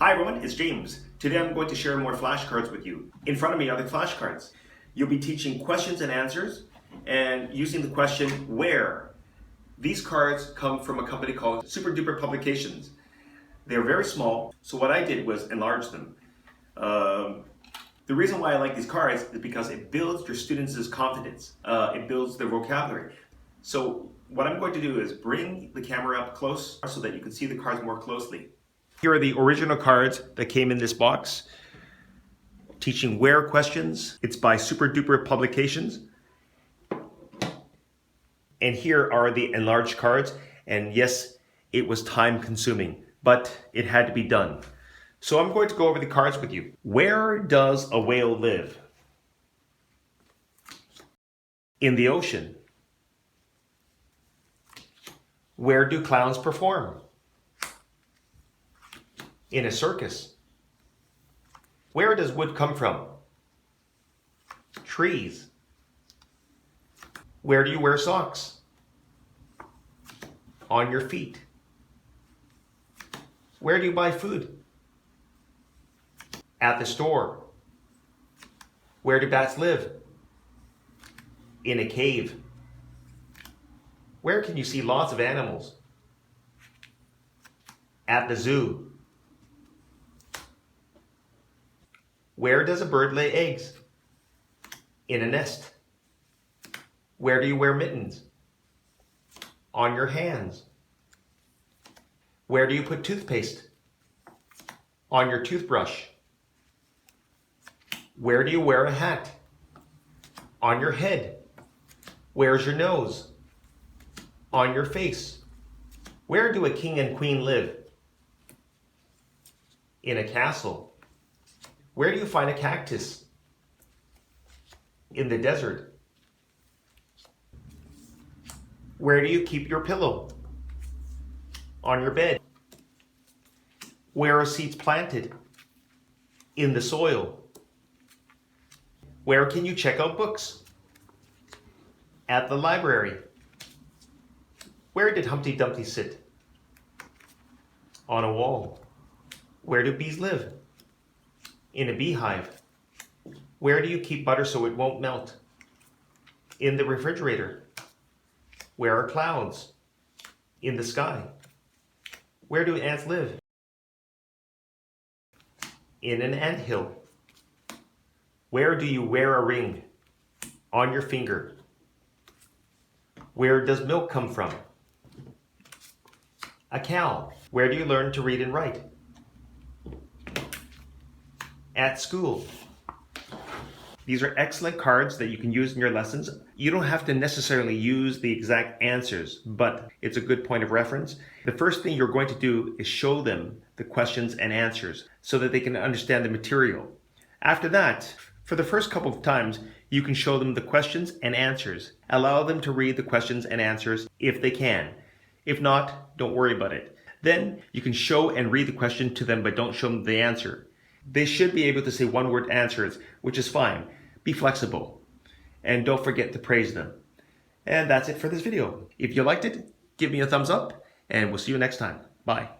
Hi everyone, it's James. Today I'm going to share more flashcards with you. In front of me are the flashcards. You'll be teaching questions and answers and using the question, where? These cards come from a company called Super Duper Publications. They're very small, so what I did was enlarge them. The reason why I like these cards is because it builds your students' confidence. It builds their vocabulary. So what I'm going to do is bring the camera up close so that you can see the cards more closely. Here are the original cards that came in this box. Teaching where questions. It's by Super Duper Publications. And here are the enlarged cards. And yes, it was time consuming, but it had to be done. So I'm going to go over the cards with you. Where does a whale live? In the ocean. Where do clowns perform? In a circus. Where does wood come from? Trees. Where do you wear socks? On your feet. Where do you buy food? At the store. Where do bats live? In a cave. Where can you see lots of animals? At the zoo. Where does a bird lay eggs? In a nest. Where do you wear mittens? On your hands. Where do you put toothpaste? On your toothbrush. Where do you wear a hat? On your head. Where's your nose? On your face. Where do a king and queen live? In a castle. Where do you find a cactus? In the desert. Where do you keep your pillow? On your bed. Where are seeds planted? In the soil. Where can you check out books? At the library. Where did Humpty Dumpty sit? On a wall. Where do bees live? In a beehive. Where do you keep butter so it won't melt? In the refrigerator. Where are clouds? In the sky. Where do ants live? In an anthill. Where do you wear a ring? On your finger. Where does milk come from? A cow. Where do you learn to read and write? At school. These are excellent cards that you can use in your lessons. You don't have to necessarily use the exact answers, but it's a good point of reference. The first thing you're going to do is show them the questions and answers so that they can understand the material. After that, for the first couple of times, you can show them the questions and answers. Allow them to read the questions and answers if they can. If not, don't worry about it. Then you can show and read the question to them, but don't show them the answer. They should be able to say one-word answers, which is fine. Be flexible. And don't forget to praise them. And that's it for this video. If you liked it, give me a thumbs up, and we'll see you next time. Bye.